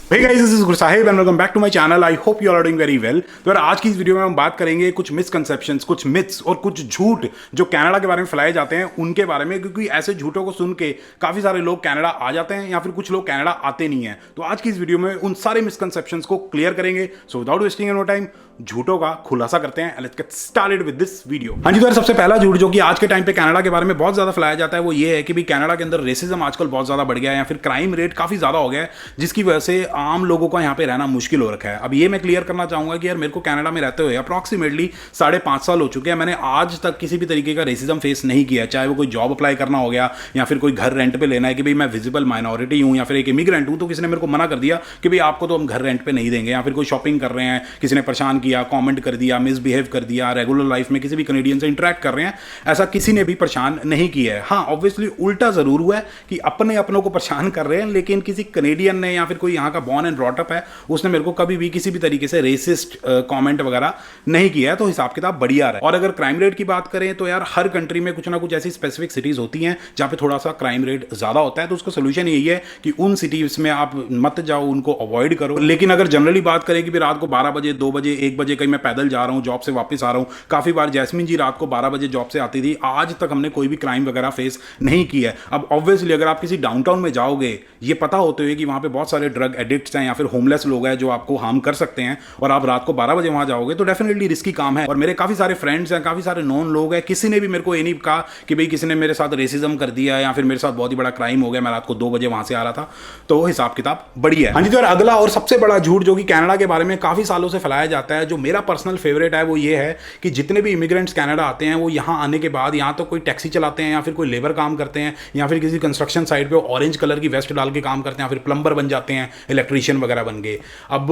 Hey guys, this is Gursahib and welcome back to my channel. I hope you all are doing very well. तो यार आज की इस video में हम बात करेंगे कुछ मिसकंसेप्शंस, कुछ मिथ्स और कुछ झूठ जो कनाडा के बारे में फैलाए जाते हैं उनके बारे में, क्योंकि ऐसे झूठों को सुन के काफ़ी सारे लोग कनाडा आ जाते हैं या फिर कुछ लोग कनाडा आते नहीं हैं। तो आज की इस वीडियो में उन सारे मिसकंसेप्शंस को क्लियर करेंगे। So without wasting any time झूठों का खुलासा करते हैं। Let's get started with this video. हाँ जी, तो यार सबसे पहला झूठ जो कि आज के टाइम पे कनाडा के बारे में बहुत ज्यादा फैलाया जाता है वो ये है कि भी कनाडा के अंदर रेसिज्म आजकल बहुत ज्यादा बढ़ गया है या फिर क्राइम रेट काफी ज्यादा हो गया है, जिसकी वजह से आम लोगों का यहाँ पे रहना मुश्किल हो रखा है। अब ये मैं क्लियर करना चाहूंगा कि यार मेरे को कनाडा में रहते हुए अप्रॉक्सीमेटली 5.5 साल हो चुके हैं। मैंने आज तक किसी भी तरीके का रेसिज्म फेस नहीं किया, चाहे वो कोई जॉब अप्लाई करना हो गया या फिर कोई घर रेंट पे लेना है कि भाई मैं विजिबल माइनॉरिटी हूँ या फिर एक इमिग्रेंट हूँ, तो किसी ने मेरे को मना कर दिया कि भाई आपको तो हम घर रेंट पे नहीं देंगे, या फिर कोई शॉपिंग कर रहे हैं किसी ने परेशान किया, कॉमेंट कर दिया, मिसबिहेव कर दिया, रेगुलर लाइफ में किसी भी कनेडियन से इंटरेक्ट कर रहे हैं, ऐसा किसी ने भी परेशान नहीं किया है। हाँ, ऑब्वियसली उल्टा जरूर हुआ है कि अपने अपनों को परेशान कर रहे हैं, लेकिन किसी कनेडियन ने या फिर कोई यहाँ का बॉर्न एंड ब्रॉट अप है उसने मेरे को कभी भी किसी भी तरीके से रेसिस्ट कमेंट वगैरह नहीं किया है। तो हिसाब किताब बढ़िया है। और अगर क्राइम रेट की बात करें तो यार हर कंट्री में कुछ ना कुछ ऐसी स्पेसिफिक सिटीज होती हैं जहां पे थोड़ा सा क्राइम रेट ज्यादा होता है, तो उसका सोल्यूशन यही है कि उन सिटीज में आप मत जाओ, उनको अवॉइड करो। लेकिन अगर जनरली बात करें कि रात को 12 बजे 2 बजे 1 बजे कहीं मैं पैदल जा रहा हूँ, जॉब से वापस आ रहा हूँ, काफी बार जैस्मिन जी रात को 12 बजे जॉब से आती थी, आज तक हमने कोई भी क्राइम वगैरह फेस नहीं किया है। अब ऑब्वियसली अगर आप किसी डाउनटाउन में जाओगे ये पता होते हुए कि वहां पे बहुत सारे ड्रग एडिक्ट्स हैं या फिर होमलेस लोग हैं जो आपको हार्म कर सकते हैं, और आप रात को 12 बजे वहां जाओगे तो डेफिनेटली रिस्की काम है। और मेरे काफी सारे फ्रेंड्स हैं, काफी सारे नॉन लोग हैं, किसी ने भी मेरे को ये नहीं कहा कि भाई किसी ने मेरे साथ रेसिज्म कर दिया या फिर मेरे साथ बहुत ही बड़ा क्राइम हो गया, मैं रात को 2 बजे वहां से आ रहा था। तो हिसाब किताब बढ़िया है। हाँ जी, तो अगला और सबसे बड़ा झूठ जो कि कनाडा के बारे में काफी सालों से फैलाया जाता है, जो मेरा पर्सनल फेवरेट है, वो ये है कि जितने भी इमिग्रेंट्स कनाडा आते हैं वो यहाँ आने के बाद यहाँ तो कोई टैक्सी चलाते हैं या फिर कोई लेबर काम करते हैं या फिर किसी कंस्ट्रक्शन साइट पे ऑरेंज कलर की वेस्ट डाल के काम करते हैं या फिर प्लम्बर बन जाते हैं, इलेक्ट्रीशियन वगैरह बन गए। अब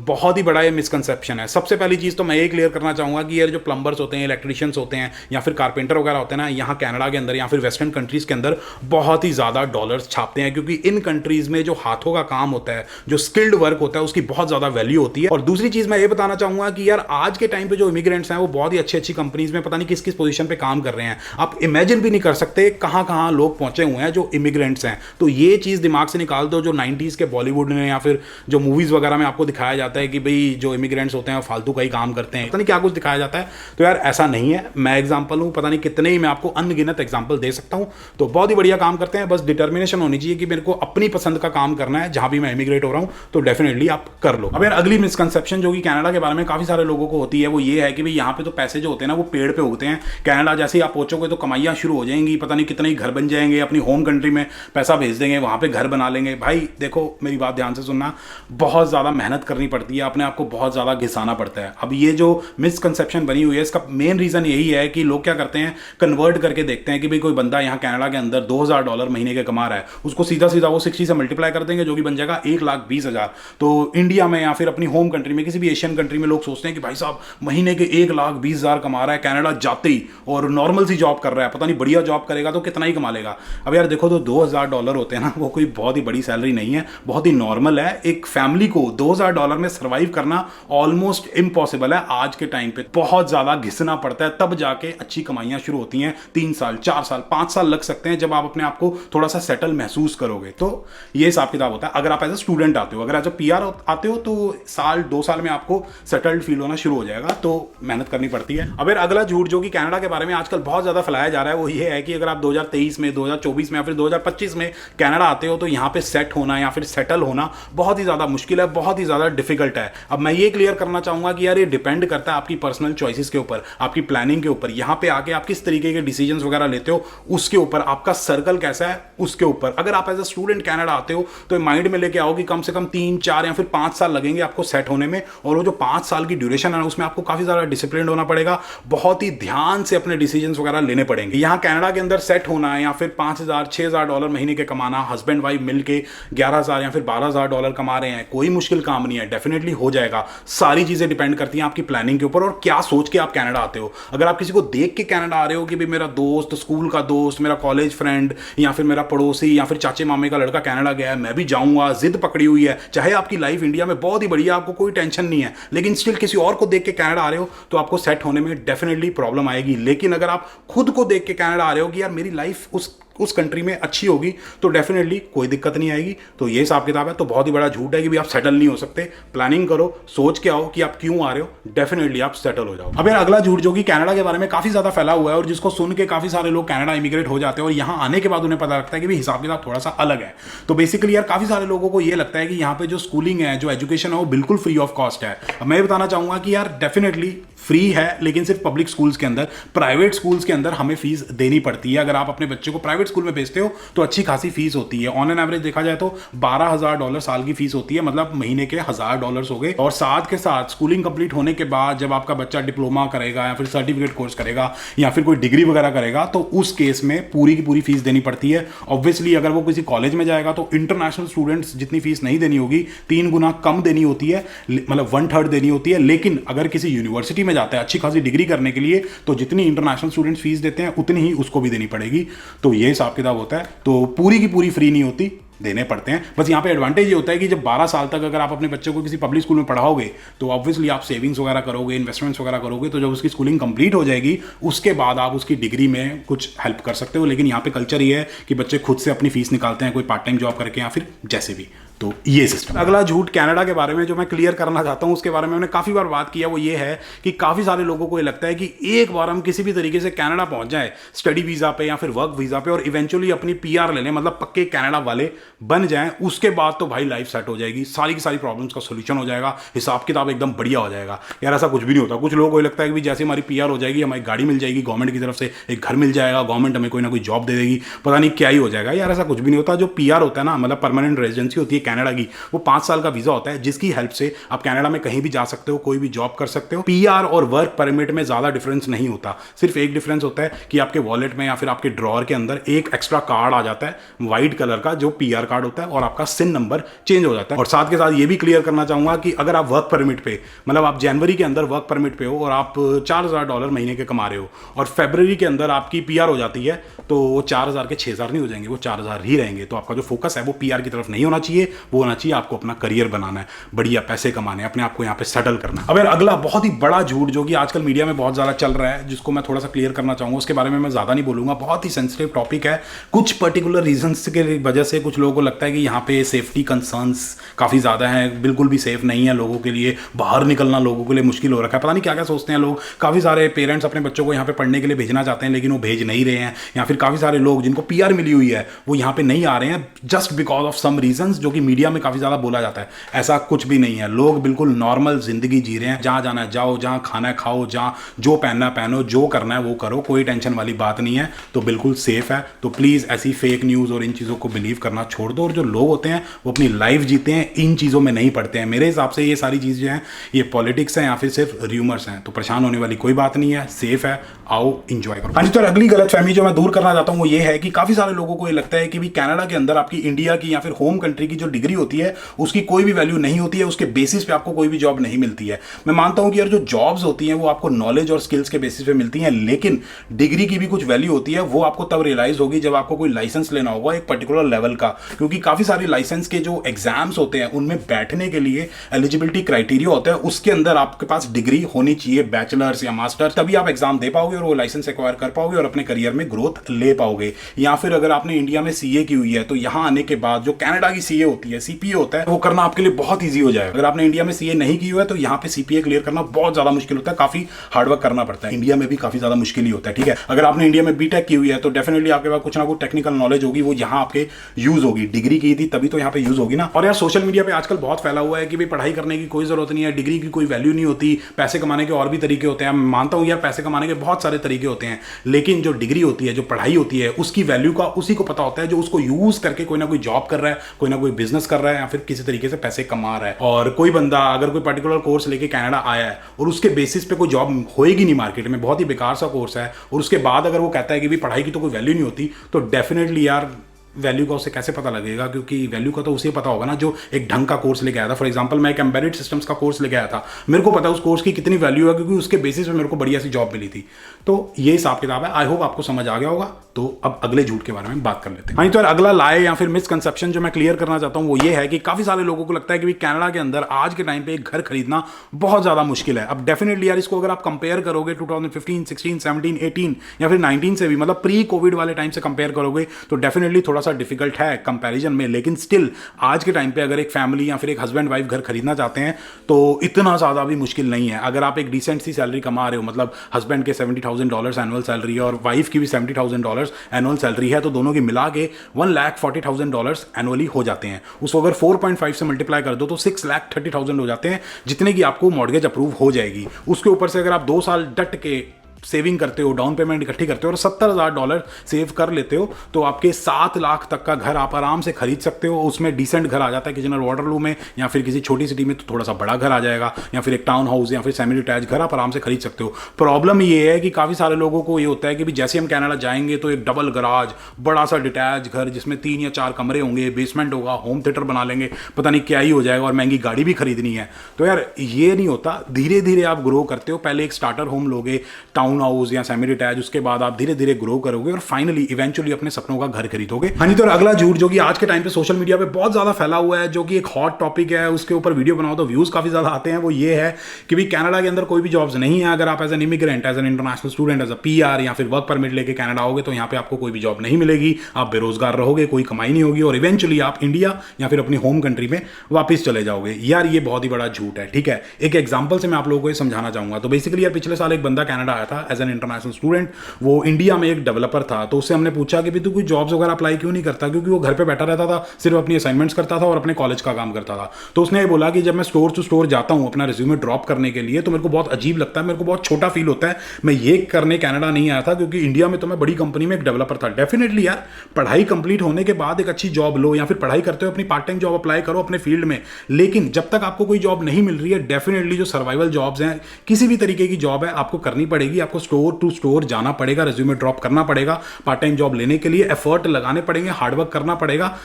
बहुत ही बड़ा ये मिसकंसेप्शन है। सबसे पहली चीज तो मैं ये क्लियर करना चाहूंगा कि यार जो प्लम्बर्स होते हैं, इलेक्ट्रीशियंस होते हैं या फिर कारपेंटर वगैरह होते हैं ना, यहाँ कनाडा के अंदर या फिर वेस्टर्न कंट्रीज के अंदर बहुत ही ज्यादा डॉलर्स छापते हैं, क्योंकि इन कंट्रीज में जो हाथों का काम होता है, जो स्किल्ड वर्क होता है, उसकी बहुत ज्यादा वैल्यू होती है। और दूसरी चीज मैं ये बताना चाहूंगा कि यार आज के टाइम पे जो इमिग्रेंट्स हैं वो बहुत ही अच्छी अच्छी कंपनीज में पता नहीं किस किस पोजीशन पे काम कर रहे हैं। आप इमेजिन भी नहीं कर सकते कहां कहां लोग पहुंचे हुए हैं जो इमिग्रेंट्स हैं। तो ये चीज दिमाग से निकाल दो, जो 90s के बॉलीवुड में या फिर जो मूवीज वगैरह में आपको दिखाया जाता है कि भाई जो इमिग्रेंट्स होते हैं फालतू का ही काम करते हैं, पता नहीं क्या कुछ दिखाया जाता है। तो यार ऐसा नहीं है। मैं एग्जांपल हूं, पता नहीं कितने ही मैं आपको अनगिनत एग्जांपल दे सकता हूं। तो बहुत ही बढ़िया काम करते हैं, बस डिटर्मिनेशन होनी चाहिए कि मेरे को अपनी पसंद का काम करना है। जहां भी मैं इमिग्रेट हो रहा हूं तो डेफिनेटली आप कर लो। अब यार अगली मिसकंसेप्शन जो कि कनाडा के बारे में काफी सारे लोगों को होती है वो ये है कि भाई यहाँ पे तो पैसे जो होते हैं ना वो पेड़ पे उगते हैं। कनाडा जैसे ही आप पहुंचोगे तो कमाइयां शुरू हो जाएंगी, पता नहीं कितने ही घर बन जाएंगे, अपनी होम कंट्री में पैसा भेज देंगे, वहां पे घर बना लेंगे। भाई देखो मेरी बात ध्यान से सुनना, बहुत ज्यादा मेहनत करनी पड़ती है, अपने आप को बहुत ज्यादा घिसाना पड़ता है। अब ये जो मिसकंसेप्शन बनी हुई है इसका मेन रीजन यही है कि लोग क्या करते हैं, कन्वर्ट करके देखते हैं कि भाई कोई बंदा यहाँ कनाडा के अंदर $2000 महीने के कमा रहा है, उसको सीधा सीधा वो 60 से मल्टीप्लाई कर देंगे जो कि बन जाएगा 1,20,000। तो इंडिया में या फिर अपनी होम कंट्री में किसी भी एशियन कंट्री में लोग सोचते हैं कि भाई साहब महीने के 1,20,000 कमा रहा है कनाडा जाते ही, और नॉर्मल सी जॉब कर रहा है, पता नहीं बढ़िया जॉब करेगा तो कितना ही कमा लेगा। अब यार देखो, तो $2,000 होते हैं ना, वो कोई बहुत ही बड़ी सैलरी नहीं है, बहुत ही नॉर्मल है। एक फैमिली को $2,000 में सर्वाइव करना ऑलमोस्ट इम्पॉसिबल है आज के टाइम पे। बहुत ज्यादा घिसना पड़ता है, तब जाके अच्छी कमाइयां शुरू होती हैं। 3 साल 4 साल 5 साल लग सकते हैं जब आप अपने आप को थोड़ा सा सेटल महसूस करोगे। तो ये हिसाब किताब होता है। अगर आप एज ए स्टूडेंट आते हो, अगर एज ए PR आते हो तो 1-2 साल में आपको सेटल्ड फील होना शुरू हो जाएगा। तो मेहनत करनी पड़ती है। अब यार अगला झूठ जो कि कनाडा के बारे में आजकल बहुत ज्यादा फैलाया जा रहा है वो ये है कि अगर आप 2023 में 2024 में या फिर 2025 में कनाडा आते हो तो यहाँ पे सेट होना या फिर सेटल होना बहुत ही ज्यादा मुश्किल है, बहुत ही ज्यादा डिफिकल्ट है। अब मैं ये क्लियर करना चाहूंगा कि यार ये डिपेंड करता है आपकी पर्सनल चॉइसेस के ऊपर, आपकी प्लानिंग के ऊपर, यहाँ पे आके आप किस तरीके के डिसीजंस वगैरह लेते हो उसके ऊपर, आपका सर्कल कैसा है उसके ऊपर। अगर आप एज ए स्टूडेंट कनाडा आते हो तो माइंड में लेके आओ कि कम से कम 3, 4 या फिर 5 साल लगेंगे आपको सेट होने में, और वो जो 5 साल की ड्यूरेशन है उसमें आपको काफी ज्यादा डिसिप्लिन होना पड़ेगा, बहुत ही ध्यान से अपने डिसीजंस वगैरह लेने पड़ेंगे। यहाँ कनाडा के अंदर सेट होना है या फिर $5,000-6,000 महीने के कमाना, हस्बैंड वाइफ मिलके 11,000 या फिर $12,000 कमा रहे हैं, कोई मुश्किल काम नहीं है, डेफिनेटली हो जाएगा। सारी चीजें डिपेंड करती हैं आपकी प्लानिंग के ऊपर और क्या सोच के आप कनाडा आते हो। अगर आप किसी को देख के कनाडा आ रहे हो कि भाई मेरा दोस्त, स्कूल का दोस्त, मेरा कॉलेज फ्रेंड या फिर मेरा पड़ोसी या फिर चाचे मामे का लड़का कनाडा गया है, मैं भी जाऊंगा, जिद पकड़ी हुई है, चाहे आपकी लाइफ इंडिया में बहुत ही बढ़िया, आपको कोई टेंशन नहीं है, लेकिन स्टिल किसी और को देख के कनाडा आ रहे हो तो आपको सेट होने में डेफिनेटली प्रॉब्लम आएगी। लेकिन अगर आप खुद को देख के कनाडा आ रहे हो कि यार मेरी लाइफ उस कंट्री में अच्छी होगी तो डेफिनेटली कोई दिक्कत नहीं आएगी। तो ये हिसाब किताब है। तो बहुत ही बड़ा झूठ है कि भी आप सेटल नहीं हो सकते। प्लानिंग करो, सोच के आओ कि आप क्यों आ रहे हो, डेफिनेटली आप सेटल हो जाओ। अब यार अगला झूठ जो कि कनाडा के बारे में काफी ज्यादा फैला हुआ है और जिसको सुन के काफी सारे लोग कनाडा इमिग्रेट हो जाते हैं और यहाँ आने के बाद उन्हें पता लगता है कि भी हिसाब किताब थोड़ा सा अलग है। तो बेसिकली यार काफी सारे लोगों को ये लगता है कि यहाँ पे जो स्कूलिंग है, जो एजुकेशन है, वो बिल्कुल फ्री ऑफ कॉस्ट है। अब मैं बताना चाहूंगा कि यार डेफिनेटली फ्री है, लेकिन सिर्फ पब्लिक स्कूल्स के अंदर। प्राइवेट स्कूल्स के अंदर हमें फीस देनी पड़ती है। अगर आप अपने बच्चे को प्राइवेट स्कूल में भेजते हो तो अच्छी खासी फीस होती है। ऑन एन एवरेज देखा जाए तो $12,000 साल की फीस होती है, मतलब महीने के $1,000 हो गए। और साथ के साथ स्कूलिंग कंप्लीट होने के बाद जब आपका बच्चा डिप्लोमा करेगा या फिर सर्टिफिकेट कोर्स करेगा या फिर कोई डिग्री वगैरह करेगा तो उस केस में पूरी की पूरी फीस देनी पड़ती है। ऑब्वियसली अगर वो किसी कॉलेज में जाएगा तो इंटरनेशनल स्टूडेंट्स जितनी फीस नहीं देनी होगी 3 गुना कम देनी होती है, मतलब 1/3 देनी होती है। लेकिन अगर किसी यूनिवर्सिटी में जाता है अच्छी खासी डिग्री करने के लिए तो जितनी इंटरनेशनल स्टूडेंट्स फीस देते हैं उतनी ही उसको भी देनी पड़ेगी। तो ये हिसाब किताब होता है। तो पूरी की पूरी फ्री नहीं होती, देने पड़ते हैं। बस यहाँ पे एडवांटेज ये होता है कि जब 12 साल तक अगर आप अपने बच्चे को किसी पब्लिक स्कूल में पढ़ाओगे तो ऑब्वियसली आप सेविंग्स वगैरह करोगे, इन्वेस्टमेंट्स वगैरह करोगे। तो जब उसकी स्कूलिंग कंप्लीट हो जाएगी उसके बाद आप उसकी डिग्री में कुछ हेल्प कर सकते हो। लेकिन यहाँ पे कल्चर ये है कि बच्चे खुद से अपनी फीस निकालते हैं, कोई पार्ट टाइम जॉब करके या फिर जैसे भी। तो ये सिस्टम। अगला झूठ कनाडा के बारे में जो मैं क्लियर करना चाहता हूं, उसके बारे में मैंने काफी बार बात किया, वो ये है कि काफी सारे लोगों को ये लगता है कि एक बार हम किसी भी तरीके से कनाडा पहुंच जाए स्टडी वीजा पे या फिर वर्क वीजा पे और इवेंचुअली अपनी पीआर ले लें, मतलब पक्के कनाडा वाले बन जाएं, उसके बाद तो भाई लाइफ सेट हो जाएगी, सारी की सारी प्रॉब्लम्स का सोल्यूशन हो जाएगा, हिसाब किताब एकदम बढ़िया हो जाएगा। यार ऐसा कुछ भी नहीं होता। कुछ लोगों को लगता है कि जैसे हमारी पीआर हो जाएगी, हमारी गाड़ी मिल जाएगी गवर्नमेंट की तरफ से, एक घर मिल जाएगा, गवर्नमेंट हमें कोई ना कोई जॉब दे देगी, पता नहीं क्या ही हो जाएगा। यार ऐसा कुछ भी नहीं होता। जो पीआर होता है ना, मतलब परमानेंट रेजिडेंसी होती है कनाडा की, वो 5 साल का वीजा होता है जिसकी हेल्प से आप कनाडा में कहीं भी जा सकते हो, कोई भी जॉब कर सकते हो। पीआर और वर्क परमिट में ज्यादा डिफरेंस नहीं होता। सिर्फ एक डिफरेंस होता है कि आपके वॉलेट में या फिर आपके ड्रॉअर के अंदर एक एक्स्ट्रा कार्ड आ जाता है व्हाइट कलर का, जो पीआर कार्ड होता है, और आपका सिन नंबर चेंज हो जाता है। और साथ के साथ ये भी क्लियर करना चाहूंगा कि अगर आप वर्क परमिट पे, मतलब आप जनवरी के अंदर वर्क परमिट पे हो और आप $4,000 महीने के कमा रहे हो और फरवरी के अंदर आपकी पीआर हो जाती है, तो वो 4,000 के 6,000 नहीं हो जाएंगे, वो 4,000 ही रहेंगे। तो आपका जो फोकस है वो पीआर की तरफ नहीं होना चाहिए, वो होना चाहिए आपको अपना करियर बनाना है, बढ़िया पैसे कमाने, अपने आप को यहाँ पे सेटल करना। अब यार अगला बहुत ही बड़ा झूठ जो कि आजकल मीडिया में बहुत ज्यादा चल रहा है, जिसको मैं थोड़ा सा क्लियर करना चाहूंगा, उसके बारे में मैं ज्यादा नहीं बोलूंगा, बहुत ही सेंसिटिव टॉपिक है। कुछ पर्टिकुलर रीजंस के वजह से कुछ लोगों को लगता है कि यहाँ पे सेफ्टी कंसर्न्स काफी ज्यादा हैं, बिल्कुल भी सेफ नहीं है लोगों के लिए, बाहर निकलना लोगों के लिए मुश्किल हो रखा है, पता नहीं क्या क्या सोचते हैं लोग। काफी सारे पेरेंट्स अपने बच्चों को यहाँ पे पढ़ने के लिए भेजना चाहते हैं लेकिन वो भेज नहीं रहे हैं, या फिर काफी सारे लोग जिनको पीआर मिली हुई है वो यहाँ पे नहीं आ रहे हैं just because of some reasons, जो कि मीडिया में काफी ज्यादा बोला जाता है। ऐसा कुछ भी नहीं है। लोग बिल्कुल नॉर्मल जिंदगी जी रहे हैं, जहां जाना है जाओ, जहां खाना है खाओ, जहां जो पहनना है पहनो, जो करना है वो करो, कोई टेंशन वाली बात नहीं है। तो बिल्कुल सेफ है। तो प्लीज ऐसी फेक न्यूज और इन चीजों को बिलीव करना छोड़ दो। और जो लोग होते हैं वो अपनी लाइफ जीते हैं, इन चीजों में नहीं पड़ते हैं। मेरे हिसाब से ये सारी चीजें जो हैं ये पॉलिटिक्स है या फिर सिर्फ र्यूमर्स हैं। तो परेशान होने वाली कोई बात नहीं है, सेफ है, आओ इंजॉय करो। हाँ जी, तो अगली गलतफहमी जो मैं दूर करना चाहता हूं वो ये है कि काफी सारे लोगों को ये लगता है कि भी कनाडा के अंदर आपकी इंडिया की या फिर होम कंट्री की जो डिग्री होती है उसकी कोई भी वैल्यू नहीं होती है, उसके बेसिस पे आपको कोई भी जॉब नहीं मिलती है। मैं मानता हूं कि यार जो जॉब्स होती हैं वो आपको नॉलेज और स्किल्स के बेसिस पे मिलती हैं, लेकिन डिग्री की भी कुछ वैल्यू होती है। वो आपको तब रियलाइज होगी जब आपको कोई लाइसेंस लेना होगा एक पर्टिकुलर लेवल का, क्योंकि काफी सारे लाइसेंस के जो एग्जाम्स होते हैं उनमें बैठने के लिए एलिजिबिलिटी क्राइटेरिया होता है, उसके अंदर आपके पास डिग्री होनी चाहिए, बैचलर्स या मास्टर्स, तभी आप एग्जाम दे पाओगे और वो लाइसेंस एक्वायर कर पाओगे और अपने करियर में ग्रोथ ले पाओगे। या फिर अगर आपने इंडिया में सीए की हुई है तो यहां आने के बाद जो कनाडा की सीए होती है, सीपीए होता है, वो करना आपके लिए बहुत ईजी हो जाएगा। अगर आपने इंडिया में सीए नहीं की हुआ है तो यहाँ पे सीपीए क्लियर करना बहुत ज्यादा मुश्किल होता है, काफी हार्डवर्क करना पड़ता है। इंडिया में भी काफी ज्यादा मुश्किल ही होता है, ठीक है। अगर आपने इंडिया में बीटेक की हुई है तो डेफिनेटली आपके पास कुछ ना कुछ टेक्निकल नॉलेज होगी, वो यहाँ आपके यूज होगी। डिग्री की थी तभी तो यहाँ पे यूज होगी ना। और यार सोशल मीडिया पे आजकल बहुत फैला हुआ है कि भाई पढ़ाई करने की कोई जरूरत नहीं है, डिग्री की कोई वैल्यू नहीं होती, पैसे कमाने के और भी तरीके होते हैं। मैं मानता हूँ यार पैसे कमाने के बहुत सारे तरीके होते हैं, लेकिन जो डिग्री होती है, जो पढ़ाई होती है, उसकी वैल्यू का उसी को पता होता है जो उसको यूज करके कोई ना कोई जॉब कर रहा है, कोई ना कोई बिजनेस कर रहा है या फिर किसी तरीके से पैसे कमा रहा है। और कोई बंदा अगर कोई पर्टिकुलर कोर्स लेके कनाडा आया है और उसके बेसिस पे कोई जॉब होएगी नहीं मार्केट में, बहुत ही बेकार सा कोर्स है, और उसके बाद अगर वो कहता है कि भी पढ़ाई की तो कोई वैल्यू नहीं होती, तो डेफिनेटली यार वैल्यू का उसे कैसे पता लगेगा, क्योंकि वैल्यू का तो उसे पता होगा ना जो एक ढंग का कोर्स लेके आया था। फॉर एग्जांपल मैं एक एम्बेडेड सिस्टम्स का कोर्स लेके आया था, मेरे को पता है उस कोर्स की कितनी वैल्यू है, क्योंकि उसके बेसिस पे मेरे को बढ़िया सी जॉब मिली थी। तो ये हिसाब किताब है। आई होप आपको समझ आ गया होगा। तो अब अगले झूठ के बारे में बात कर लेते हैं। हाँ, तो अगला लाए या फिर मिसकंसेप्शन जो मैं क्लियर करना चाहता हूँ वो ये है कि काफी सारे लोगों को लगता है कि कनाडा के अंदर आज के टाइम पे एक घर खरीदना बहुत ज्यादा मुश्किल है। अब डेफिनेटली यार इसको अगर आप कंपेयर करोगे 2015, 16, 17, 18 या फिर 19 से भी, मतलब प्री कोविड वाले टाइम से कंपेयर करोगे तो डेफिनेटली थोड़ा सा डिफिकल्ट है कंपैरिजन में। लेकिन स्टिल आज के टाइम पे अगर एक फैमिली या फिर एक हस्बैंड वाइफ घर खरीदना चाहते हैं तो इतना ज्यादा भी मुश्किल नहीं है। अगर आप एक डिसेंट सी सैलरी कमा रहे हो, मतलब हस्बैंड के $70,000 एनुअल सैलरी है और वाइफ की भी $70,000 एनुअल सैलरी है, तो दोनों की मिला के $1,40,000 एनुअली हो जाते हैं। उसको अगर 4.5 से मल्टीप्लाई कर दो तो $6,30,000 हो जाते हैं, जितने की आपको मॉर्गेज अप्रूव हो जाएगी। उसके ऊपर से अगर आप 2 साल डट के सेविंग करते हो, डाउन पेमेंट इकट्ठी करते हो और $70,000 सेव कर लेते हो तो आपके 7 लाख तक का घर आप आराम से खरीद सकते हो। उसमें डिसेंट घर आ जाता है किचन और वाटरलू में, या फिर किसी छोटी सिटी में तो थोड़ा सा बड़ा घर आ जाएगा, या फिर एक टाउन हाउस या फिर सेमी डिटैच घर आप आराम से खरीद सकते हो। प्रॉब्लम ये है कि काफ़ी सारे लोगों को ये होता है कि जैसे हम कनाडा जाएंगे तो एक डबल गराज, बड़ा सा डिटैच घर जिसमें 3 या 4 कमरे होंगे, बेसमेंट होगा, होम थिएटर बना लेंगे, पता नहीं क्या ही हो जाएगा, और महंगी गाड़ी भी खरीदनी है। तो यार ये नहीं होता। धीरे धीरे आप ग्रो करते हो। पहले एक स्टार्टर होम लोगे, टाउन हाउस या सेमी डिटैच, उसके बाद आप धीरे धीरे ग्रो करोगे और फाइनली इवेंचुअली अपने सपनों का घर खरीदोगे। हाँ, तो अगला झूठ जो कि आज के टाइम पे सोशल मीडिया पे बहुत ज्यादा फैला हुआ है, जो कि एक हॉट टॉपिक है, उसके ऊपर वीडियो बनाओ तो व्यूज काफी ज्यादा आते हैं, वो ये है कि भाई कनाडा के अंदर कोई भी जॉब्स नहीं है। अगर आप as an immigrant, as an international student, as a PR या फिर वर्क परमिट लेके कनाडा आओगे तो यहाँ पे आपको कोई भी जॉब नहीं मिलेगी, आप बेरोजगार रहोगे, कोई कमाई नहीं होगी और इवेंचुअली आप इंडिया या फिर अपनी होम कंट्री में वापस चले जाओगे। यार ये बहुत ही बड़ा झूठ है, ठीक है। एक एग्जाम्पल से मैं आप लोगों को ये समझाना चाहूंगा। तो बेसिकली यार पिछले साल एक बंदा कनाडा आया था एज एन इंटरनेशनल स्टूडेंट। वो इंडिया में एक डेवलपर था। तो उससे हमने पूछा कि भी तू कोई जॉब्स वगैरह अप्लाई क्यों नहीं करता, क्योंकि वो घर पे बैठा रहता था, सिर्फ अपनी असाइनमेंट्स करता था और अपने कॉलेज का काम करता था। तो उसने ये बोला कि जब मैं स्टोर टू स्टोर जाता हूँ अपना रिज्यूमे ड्रॉप करने के लिए तो मेरे को बहुत अजीब लगता है, मेरे को बहुत छोटा फील होता है। मैं ये करने कनाडा नहीं आया था क्योंकि इंडिया में तो मैं बड़ी कंपनी में एक डेवलपर था। डेफिनेटली यार पढ़ाई कंप्लीट होने के बाद एक अच्छी जॉब लो या फिर पढ़ाई करते हो अपनी पार्ट टाइम जॉब अप्लाई करो अपने फील्ड में, लेकिन जब तक आपको कोई जॉब नहीं मिल रही है, डेफिनेटली जो सर्वाइवल जॉब्स हैं, किसी भी तरीके की जॉब है, आपको करनी पड़ेगी। आपको स्टोर टू स्टोर जाना पड़ेगा, रिज्यूमे ड्रॉप करना पड़ेगा, पार्ट टाइम जॉब लेने के लिए एफर्ट लगाने पड़ेंगे, हार्डवर्क करना पड़ेगा,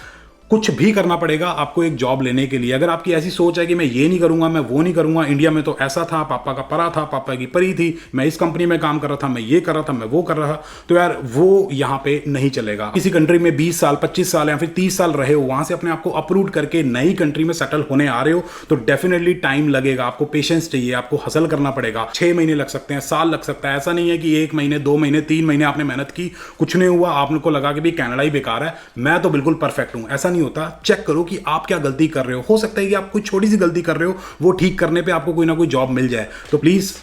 कुछ भी करना पड़ेगा आपको एक जॉब लेने के लिए। अगर आपकी ऐसी सोच है कि मैं ये नहीं करूंगा, मैं वो नहीं करूंगा, इंडिया में तो ऐसा था, पापा का परा था, पापा की परी थी, मैं इस कंपनी में काम कर रहा था, मैं ये कर रहा था, मैं वो कर रहा था, तो यार वो यहां पे नहीं चलेगा। किसी कंट्री में 20 साल 25 साल या फिर 30 साल रहे हो, वहां से अपने आपको अप्रूव करके नई कंट्री में सेटल होने आ रहे हो तो डेफिनेटली टाइम लगेगा, आपको पेशेंस चाहिए, आपको हसल करना पड़ेगा। 6 महीने लग सकते हैं, साल लग सकता है। ऐसा नहीं है कि 1 महीने 2 महीने 3 महीने आपने मेहनत की, कुछ नहीं हुआ, आपको लगा कि भाई कनाडा ही बेकार है, मैं तो बिल्कुल परफेक्ट हूं। ऐसा नहीं होता। चेक करो कि आप क्या गलती कर रहे हो सकता है कि आप कोई छोटी सी गलती कर रहे हो, वो ठीक करने पे आपको कोई ना कोई जॉब मिल जाए। तो प्लीज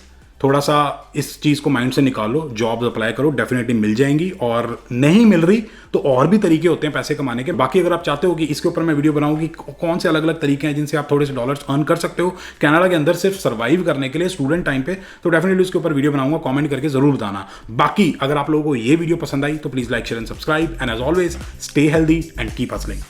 थोड़ा सा इस चीज को माइंड से निकालो, जॉब अप्लाई करो, डेफिनेटली मिल जाएंगी, और नहीं मिल रही तो और भी तरीके होते हैं पैसे कमाने के। बाकी अगर आप चाहते हो कि इसके ऊपर मैं वीडियो बनाऊं कि कौन से अलग अलग तरीके हैं जिनसे आप थोड़े से डॉलर्स अर्न कर सकते हो कनाडा के अंदर सिर्फ सर्वाइव करने के लिए स्टूडेंट टाइम पे, तो डेफिनेटली उसके ऊपर वीडियो बनाऊंगा, कमेंट करके जरूर बताना। बाकी अगर आप लोगों को ये वीडियो पसंद आई तो please like share and subscribe, and as always stay healthy and keep hustling.